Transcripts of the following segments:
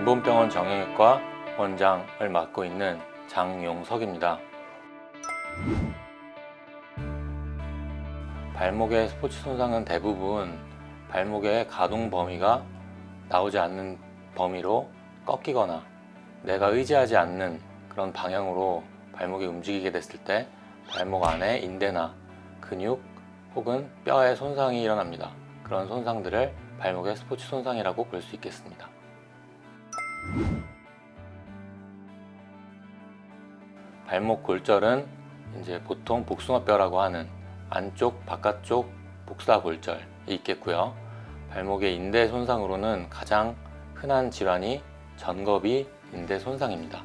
근본병원 정형외과 원장을 맡고 있는 장용석입니다. 발목의 스포츠 손상은 대부분 발목의 가동 범위가 나오지 않는 범위로 꺾이거나 내가 의지하지 않는 그런 방향으로 발목이 움직이게 됐을 때 발목 안에 인대나 근육 혹은 뼈에 손상이 일어납니다. 그런 손상들을 발목의 스포츠 손상이라고 볼 수 있겠습니다. 발목 골절은 이제 보통 복숭아뼈라고 하는 안쪽, 바깥쪽 복사골절이 있겠고요. 발목의 인대 손상으로는 가장 흔한 질환이 전거비 인대 손상입니다.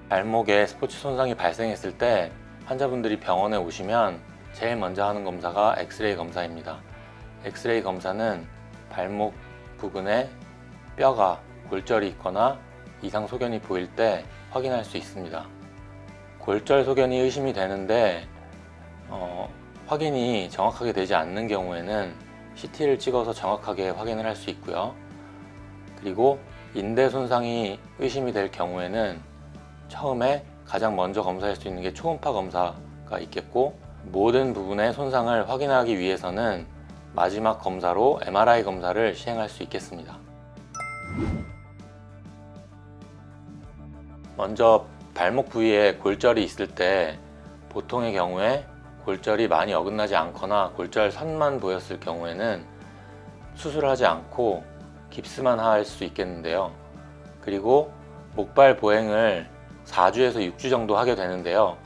발목에 스포츠 손상이 발생했을 때 환자분들이 병원에 오시면 제일 먼저 하는 검사가 엑스레이 검사입니다. 엑스레이 검사는 발목 부근에 뼈가 골절이 있거나 이상 소견이 보일 때 확인할 수 있습니다. 골절 소견이 의심이 되는데 확인이 정확하게 되지 않는 경우에는 CT를 찍어서 정확하게 확인을 할 수 있고요. 그리고 인대 손상이 의심이 될 경우에는 처음에 가장 먼저 검사할 수 있는 게 초음파 검사가 있겠고, 모든 부분의 손상을 확인하기 위해서는 마지막 검사로 MRI 검사를 시행할 수 있겠습니다. 먼저 발목 부위에 골절이 있을 때 보통의 경우에 골절이 많이 어긋나지 않거나 골절선만 보였을 경우에는 수술을 하지 않고 깁스만 할 수 있겠는데요. 그리고 목발 보행을 4주에서 6주 정도 하게 되는데요.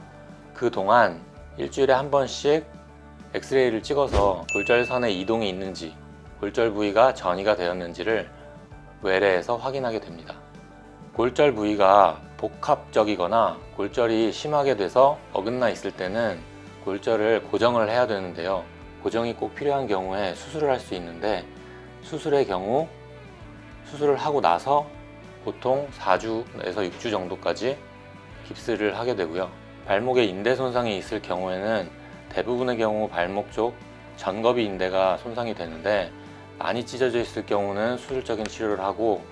그동안 일주일에 한 번씩 엑스레이를 찍어서 골절선의 이동이 있는지, 골절 부위가 전이가 되었는지를 외래에서 확인하게 됩니다. 골절 부위가 복합적이거나 골절이 심하게 돼서 어긋나 있을 때는 골절을 고정을 해야 되는데요. 고정이 꼭 필요한 경우에 수술을 할 수 있는데, 수술의 경우 수술을 하고 나서 보통 4주에서 6주 정도까지 깁스를 하게 되고요. 발목에 인대 손상이 있을 경우에는 대부분의 경우 발목 쪽 전거비 인대가 손상이 되는데, 많이 찢어져 있을 경우는 수술적인 치료를 하고,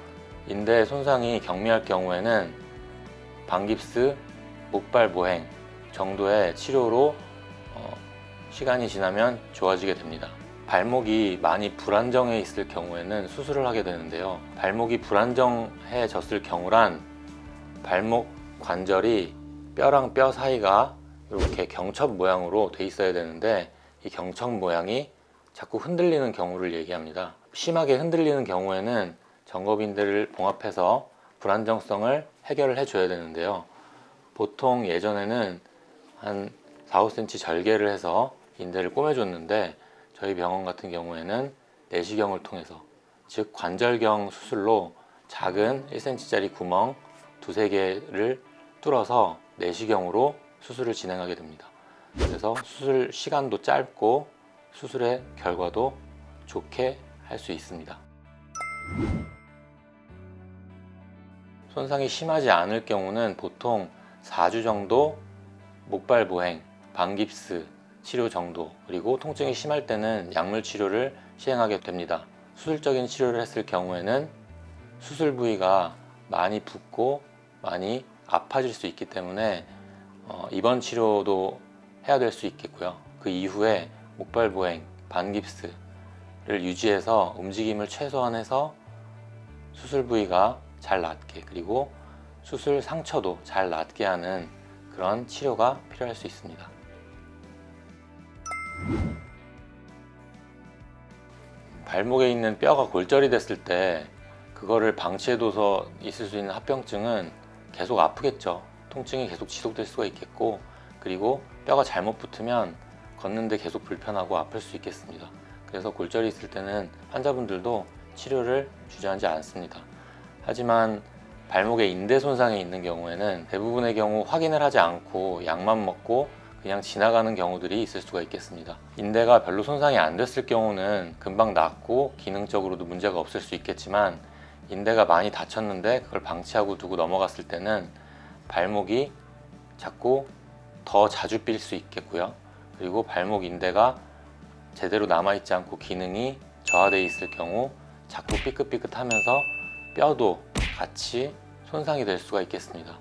인대 손상이 경미할 경우에는 반깁스, 목발 보행 정도의 치료로 시간이 지나면 좋아지게 됩니다. 발목이 많이 불안정해 있을 경우에는 수술을 하게 되는데요. 발목이 불안정해졌을 경우란 발목 관절이 뼈랑 뼈 사이가 이렇게 경첩 모양으로 돼 있어야 되는데, 이 경첩 모양이 자꾸 흔들리는 경우를 얘기합니다. 심하게 흔들리는 경우에는 전거비인대를 봉합해서 불안정성을 해결을 해줘야 되는데요. 보통 예전에는 한 4, 5cm 절개를 해서 인대를 꼬매줬는데, 저희 병원 같은 경우에는 내시경을 통해서, 즉 관절경 수술로 작은 1cm짜리 구멍 2~3개를 뚫어서 내시경으로 수술을 진행하게 됩니다. 그래서 수술 시간도 짧고 수술의 결과도 좋게 할 수 있습니다. 손상이 심하지 않을 경우는 보통 4주 정도 목발 보행, 반깁스 치료 정도, 그리고 통증이 심할 때는 약물 치료를 시행하게 됩니다. 수술적인 치료를 했을 경우에는 수술 부위가 많이 붓고 많이 아파질 수 있기 때문에 입원 치료도 해야 될 수 있겠고요. 그 이후에 목발 보행, 반깁스를 유지해서 움직임을 최소화해서 수술 부위가 잘 낫게, 그리고 수술 상처도 잘 낫게 하는 그런 치료가 필요할 수 있습니다. 발목에 있는 뼈가 골절이 됐을 때 그거를 방치해둬서 있을 수 있는 합병증은 계속 아프겠죠. 통증이 계속 지속될 수가 있겠고, 그리고 뼈가 잘못 붙으면 걷는데 계속 불편하고 아플 수 있겠습니다. 그래서 골절이 있을 때는 환자분들도 치료를 주저하지 않습니다. 하지만 발목에 인대 손상이 있는 경우에는 대부분의 경우 확인을 하지 않고 약만 먹고 그냥 지나가는 경우들이 있을 수가 있겠습니다. 인대가 별로 손상이 안 됐을 경우는 금방 낫고 기능적으로도 문제가 없을 수 있겠지만, 인대가 많이 다쳤는데 그걸 방치하고 두고 넘어갔을 때는 발목이 자꾸 더 자주 삘 수 있겠고요. 그리고 발목 인대가 제대로 남아있지 않고 기능이 저하되어 있을 경우 자꾸 삐끗삐끗하면서 뼈도 같이 손상이 될 수가 있겠습니다.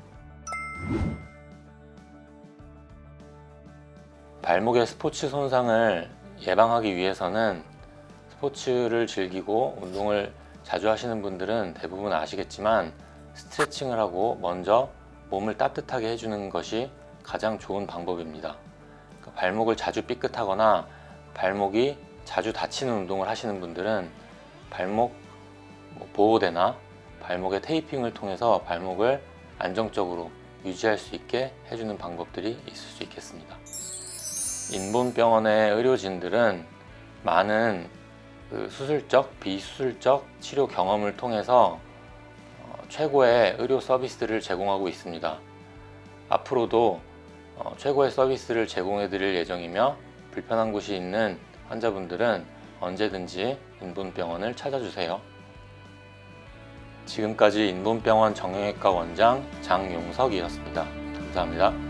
발목의 스포츠 손상을 예방하기 위해서는 스포츠를 즐기고 운동을 자주 하시는 분들은 대부분 아시겠지만 스트레칭을 하고 먼저 몸을 따뜻하게 해주는 것이 가장 좋은 방법입니다. 발목을 자주 삐끗하거나 발목이 자주 다치는 운동을 하시는 분들은 발목 보호대나 발목의 테이핑을 통해서 발목을 안정적으로 유지할 수 있게 해주는 방법들이 있을 수 있겠습니다. 인본병원의 의료진들은 많은 수술적, 비수술적 치료 경험을 통해서 최고의 의료 서비스를 제공하고 있습니다. 앞으로도 최고의 서비스를 제공해 드릴 예정이며 불편한 곳이 있는 환자분들은 언제든지 인본병원을 찾아주세요. 지금까지 인본병원 정형외과 원장 장용석이었습니다. 감사합니다.